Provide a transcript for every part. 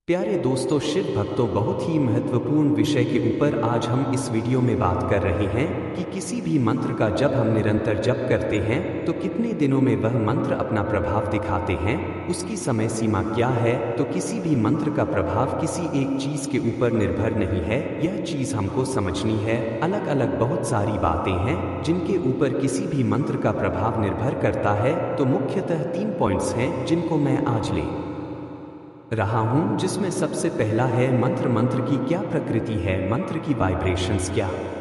प्यारे दोस्तों, शिव भक्तों, बहुत ही महत्वपूर्ण विषय के ऊपर आज हम इस वीडियो में बात कर रहे हैं कि किसी भी मंत्र का जब हम निरंतर जप करते हैं तो कितने दिनों में वह मंत्र अपना प्रभाव दिखाते हैं, उसकी समय सीमा क्या है। तो किसी भी मंत्र का प्रभाव किसी एक चीज के ऊपर निर्भर नहीं है, यह चीज हमको समझनी है। अलग अलग बहुत सारी बातें हैं जिनके ऊपर किसी भी मंत्र का प्रभाव निर्भर करता है। तो मुख्यतः 3 पॉइंट्स हैं जिनको मैं आज ले रहा हूं, जिसमें सबसे पहला है मंत्र की क्या प्रकृति है, मंत्र की वाइब्रेशंस क्या है,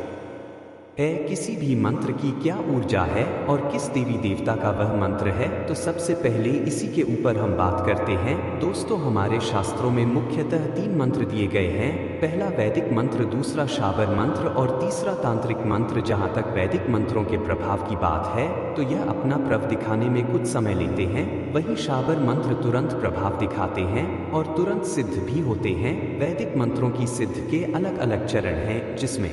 किसी भी मंत्र की क्या ऊर्जा है और किस देवी देवता का वह मंत्र है। तो सबसे पहले इसी के ऊपर हम बात करते हैं। दोस्तों, हमारे शास्त्रों में मुख्यतः 3 मंत्र दिए गए हैं। पहला वैदिक मंत्र, दूसरा शाबर मंत्र और तीसरा तांत्रिक मंत्र। जहाँ तक वैदिक मंत्रों के प्रभाव की बात है तो यह अपना प्रभाव दिखाने में कुछ समय लेते हैं, वहीं शाबर मंत्र तुरंत प्रभाव दिखाते हैं और तुरंत सिद्ध भी होते हैं। वैदिक मंत्रों की सिद्ध के अलग अलग चरण हैं, जिसमें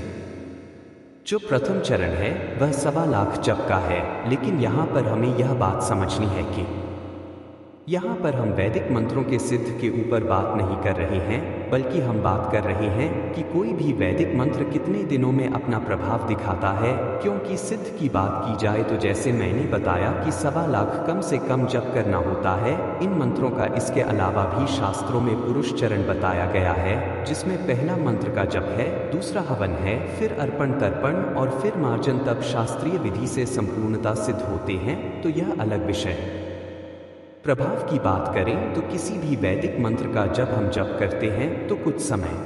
जो प्रथम चरण है वह 1.25 लाख जप का है। लेकिन यहाँ पर हमें यह बात समझनी है कि यहाँ पर हम वैदिक मंत्रों के सिद्ध के ऊपर बात नहीं कर रहे हैं, बल्कि हम बात कर रहे हैं कि कोई भी वैदिक मंत्र कितने दिनों में अपना प्रभाव दिखाता है। क्योंकि सिद्ध की बात की जाए तो जैसे मैंने बताया कि 1.25 लाख कम से कम जप करना होता है इन मंत्रों का। इसके अलावा भी शास्त्रों में पुरुष चरण बताया गया है, जिसमें पहला मंत्र का जप है, दूसरा हवन है, फिर अर्पण तर्पण और फिर मार्जन। तब शास्त्रीय विधि से संपूर्णता सिद्ध होते हैं। तो यह अलग विषय है। प्रभाव की बात करें तो किसी भी वैदिक मंत्र का जब हम जप करते हैं तो कुछ समय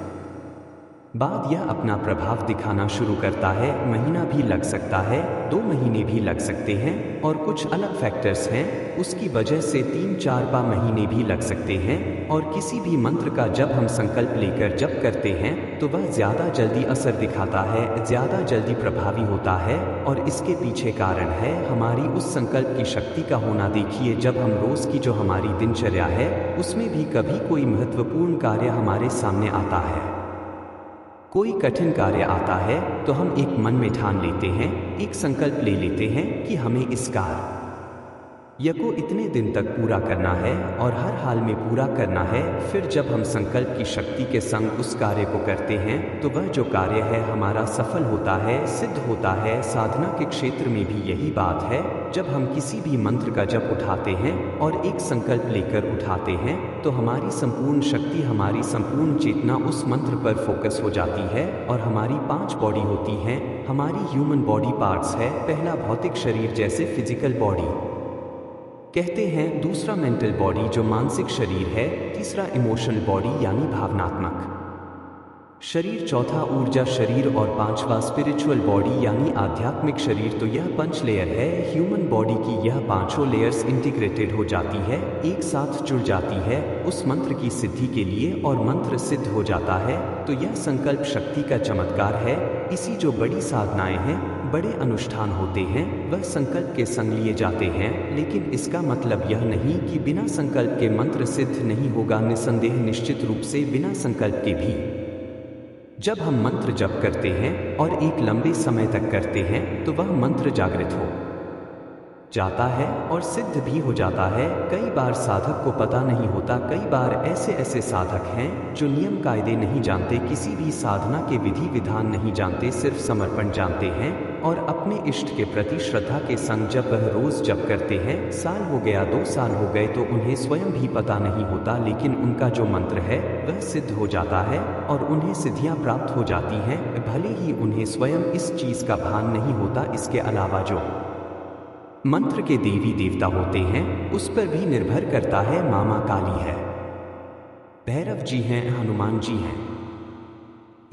बाद यह अपना प्रभाव दिखाना शुरू करता है। महीना भी लग सकता है, 2 महीने भी लग सकते हैं और कुछ अलग फैक्टर्स हैं, उसकी वजह से 3-4 महीने भी लग सकते हैं। और किसी भी मंत्र का जब हम संकल्प लेकर जप करते हैं तो वह ज़्यादा जल्दी असर दिखाता है, ज़्यादा जल्दी प्रभावी होता है। और इसके पीछे कारण है हमारी उस संकल्प की शक्ति का होना। देखिए, जब हम रोज़ की जो हमारी दिनचर्या है उसमें भी कभी कोई महत्वपूर्ण कार्य हमारे सामने आता है, कोई कठिन कार्य आता है, तो हम एक मन में ठान लेते हैं, एक संकल्प ले लेते हैं कि हमें इस कार्य को इतने दिन तक पूरा करना है और हर हाल में पूरा करना है। फिर जब हम संकल्प की शक्ति के संग उस कार्य को करते हैं तो वह जो कार्य है हमारा सफल होता है, सिद्ध होता है। साधना के क्षेत्र में भी यही बात है। जब हम किसी भी मंत्र का जप उठाते हैं और एक संकल्प लेकर उठाते हैं तो हमारी संपूर्ण शक्ति, हमारी संपूर्ण चेतना उस मंत्र पर फोकस हो जाती है। और हमारी 5 बॉडी होती हैं, हमारी ह्यूमन बॉडी पार्ट्स है। पहला भौतिक शरीर जैसे फिजिकल बॉडी कहते हैं, दूसरा मेंटल बॉडी जो मानसिक शरीर है, तीसरा इमोशनल बॉडी यानी भावनात्मक शरीर, चौथा ऊर्जा शरीर और 5वां स्पिरिचुअल बॉडी यानी आध्यात्मिक शरीर। तो यह 5 लेयर है ह्यूमन बॉडी की। यह 5 लेयर्स इंटीग्रेटेड हो जाती है, एक साथ जुड़ जाती है उस मंत्र की सिद्धि के लिए और मंत्र सिद्ध हो जाता है। तो यह संकल्प शक्ति का चमत्कार है। इसी जो बड़ी साधनाएं हैं, बड़े अनुष्ठान होते हैं, वह संकल्प के संग लिए जाते हैं। लेकिन इसका मतलब यह नहीं कि बिना संकल्प के मंत्र सिद्ध नहीं होगा। निसंदेह, निश्चित रूप से बिना संकल्प के भी जब हम मंत्र जप करते हैं और एक लंबे समय तक करते हैं तो वह मंत्र जागृत हो जाता है और सिद्ध भी हो जाता है। कई बार साधक को पता नहीं होता, कई बार ऐसे साधक हैं जो नियम कायदे नहीं जानते, किसी भी साधना के विधि विधान नहीं जानते, सिर्फ समर्पण जानते हैं और अपने इष्ट के प्रति श्रद्धा के संग जब वह रोज जप करते हैं, साल हो गया, 2 साल हो गए, तो उन्हें स्वयं भी पता नहीं होता, लेकिन उनका जो मंत्र है वह सिद्ध हो जाता है और उन्हें सिद्धियां प्राप्त हो जाती हैं, भले ही उन्हें स्वयं इस चीज का भान नहीं होता। इसके अलावा जो मंत्र के देवी देवता होते हैं उस पर भी निर्भर करता है। मामा काली है, भैरव जी हैं, हनुमान जी हैं,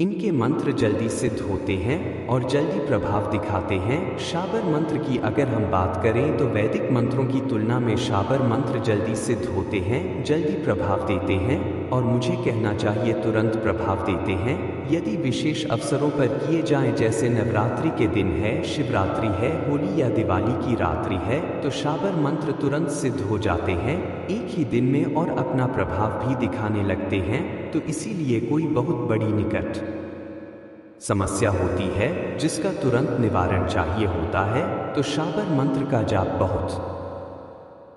इनके मंत्र जल्दी सिद्ध होते हैं और जल्दी प्रभाव दिखाते हैं। शाबर मंत्र की अगर हम बात करें तो वैदिक मंत्रों की तुलना में शाबर मंत्र जल्दी सिद्ध होते हैं, जल्दी प्रभाव देते हैं और मुझे कहना चाहिए तुरंत प्रभाव देते हैं। यदि विशेष अवसरों पर किए जाएं, जैसे नवरात्रि के दिन है, शिवरात्रि है, होली या दिवाली की रात्रि है, तो शाबर मंत्र तुरंत सिद्ध हो जाते हैं एक ही दिन में और अपना प्रभाव भी दिखाने लगते हैं। तो इसीलिए कोई बहुत बड़ी निकट समस्या होती है जिसका तुरंत निवारण चाहिए होता है तो शाबर मंत्र का जाप बहुत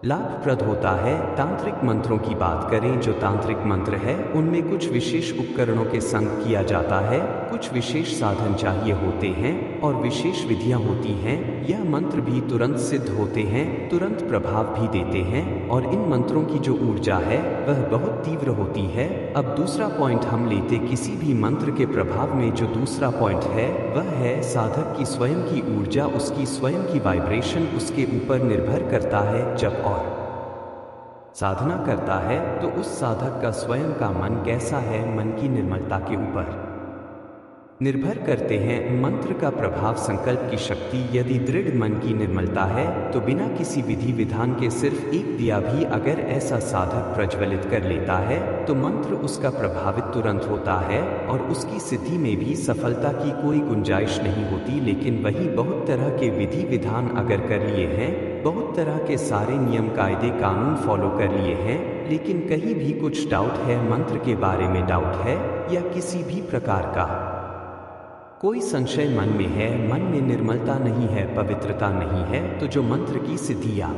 लाभप्रद होता है। तांत्रिक मंत्रों की बात करें, जो तांत्रिक मंत्र है उनमें कुछ विशेष उपकरणों के संग किया जाता है, कुछ विशेष साधन चाहिए होते हैं और विशेष विधियां होती हैं। यह मंत्र भी तुरंत सिद्ध होते हैं, तुरंत प्रभाव भी देते हैं और इन मंत्रों की जो ऊर्जा है वह बहुत तीव्र होती है। अब दूसरा पॉइंट हम लेते किसी भी मंत्र के प्रभाव में, जो दूसरा पॉइंट है वह है साधक की स्वयं की ऊर्जा, उसकी स्वयं की वाइब्रेशन उसके ऊपर निर्भर करता है। जब और साधना करता है तो उस साधक का स्वयं का मन कैसा है, मन की निर्मलता के ऊपर निर्भर करते हैं। मंत्र का प्रभाव, संकल्प की शक्ति, यदि दृढ़ मन की निर्मलता है तो बिना किसी विधि विधान के सिर्फ एक दिया भी अगर ऐसा साधक प्रज्वलित कर लेता है तो मंत्र उसका प्रभावित तुरंत होता है और उसकी सिद्धि में भी सफलता की कोई गुंजाइश नहीं होती। लेकिन वही बहुत तरह के विधि विधान अगर कर लिए हैं, बहुत तरह के सारे नियम कायदे कानून फॉलो कर लिए हैं, लेकिन कहीं भी कुछ डाउट है, मंत्र के बारे में डाउट है या किसी भी प्रकार का कोई संशय मन में है, मन में निर्मलता नहीं है, पवित्रता नहीं है, तो जो मंत्र की सिद्धि या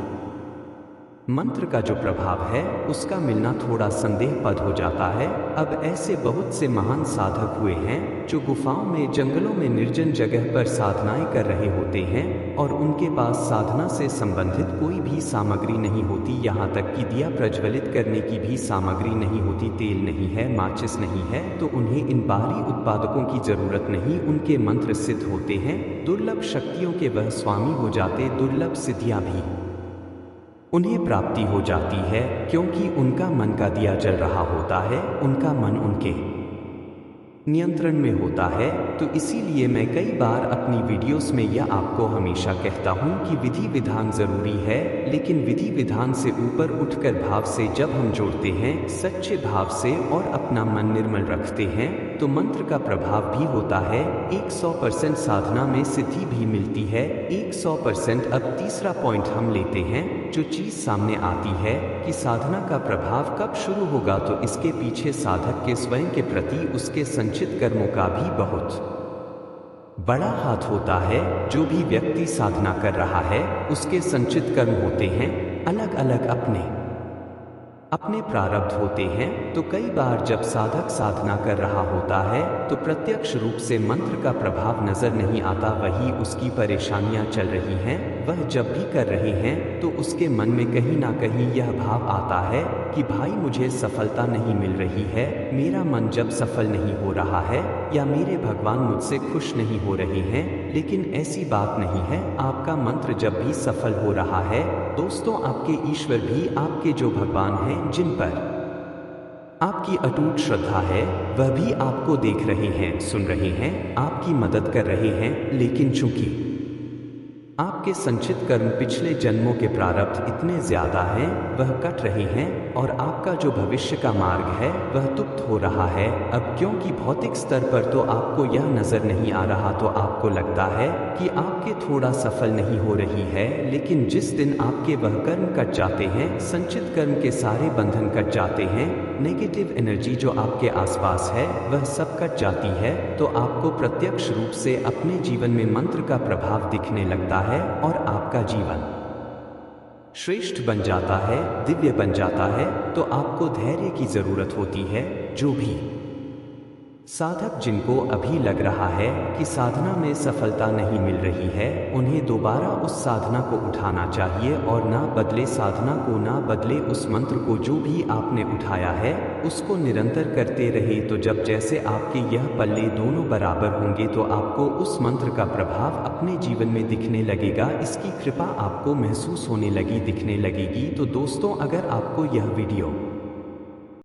मंत्र का जो प्रभाव है उसका मिलना थोड़ा संदेहपद हो जाता है। अब ऐसे बहुत से महान साधक हुए हैं जो गुफाओं में, जंगलों में, निर्जन जगह पर साधनाएं कर रहे होते हैं और उनके पास साधना से संबंधित कोई भी सामग्री नहीं होती, यहाँ तक कि दिया प्रज्वलित करने की भी सामग्री नहीं होती, तेल नहीं है, माचिस नहीं है, तो उन्हें इन बाहरी उत्पादकों की जरूरत नहीं, उनके मंत्र सिद्ध होते हैं, दुर्लभ शक्तियों के वह स्वामी हो जाते, दुर्लभ सिद्धियां भी उन्हें प्राप्ति हो जाती है, क्योंकि उनका मन का दिया जल रहा होता है, उनका मन उनके नियंत्रण में होता है। तो इसीलिए मैं कई बार अपनी वीडियोस में यह आपको हमेशा कहता हूँ कि विधि विधान जरूरी है, लेकिन विधि विधान से ऊपर उठकर भाव से जब हम जोड़ते हैं, सच्चे भाव से और अपना मन निर्मल रखते हैं, तो मंत्र का प्रभाव भी होता है। 100% साधना में सिद्धि भी मिलती है, 100%। अब तीसरा पॉइंट हम लेते हैं, जो चीज सामने आती है कि साधना का प्रभाव कब शुरू होगा, तो इसके पीछे साधक के स्वयं के प्रति उसके संचित कर्मों का भी बहुत बड़ा हाथ होता है। जो भी व्यक्ति साधना कर रहा है उसके संचित कर्म होते हैं, अलग अलग अपने प्रारब्ध होते हैं। तो कई बार जब साधक साधना कर रहा होता है तो प्रत्यक्ष रूप से मंत्र का प्रभाव नजर नहीं आता, वही उसकी परेशानियां चल रही हैं। वह जब भी कर रहे हैं तो उसके मन में कहीं ना कहीं यह भाव आता है कि भाई मुझे सफलता नहीं मिल रही है, मेरा मन जब सफल नहीं हो रहा है, या मेरे भगवान मुझसे खुश नहीं हो रहे हैं। लेकिन ऐसी बात नहीं है, आपका मंत्र जब भी सफल हो रहा है दोस्तों, आपके ईश्वर भी, आपके जो भगवान हैं जिन पर आपकी अटूट श्रद्धा है, वह भी आपको देख रहे हैं, सुन रहे हैं, आपकी मदद कर रहे हैं। लेकिन चूंकि आपके संचित कर्म, पिछले जन्मों के प्रारब्ध इतने ज्यादा हैं, वह कट रहे हैं और आपका जो भविष्य का मार्ग है वह तुप्त हो रहा है। अब क्योंकि भौतिक स्तर पर तो आपको यह नजर नहीं आ रहा, तो आपको लगता है कि आपके थोड़ा सफल नहीं हो रही है, लेकिन जिस दिन आपके वह कर्म कट जाते हैं, संचित कर्म के सारे बंधन कट जाते हैं, नेगेटिव एनर्जी जो आपके आसपास है वह सब कट जाती है, तो आपको प्रत्यक्ष रूप से अपने जीवन में मंत्र का प्रभाव दिखने लगता है और आपका जीवन श्रेष्ठ बन जाता है, दिव्य बन जाता है। तो आपको धैर्य की जरूरत होती है। जो भी साधक जिनको अभी लग रहा है कि साधना में सफलता नहीं मिल रही है, उन्हें दोबारा उस साधना को उठाना चाहिए और ना बदले साधना को, ना बदले उस मंत्र को, जो भी आपने उठाया है उसको निरंतर करते रहे। तो जब जैसे आपके यह पल्ले दोनों बराबर होंगे तो आपको उस मंत्र का प्रभाव अपने जीवन में दिखने लगेगा, इसकी कृपा आपको महसूस होने लगी, दिखने लगेगी। तो दोस्तों, अगर आपको यह वीडियो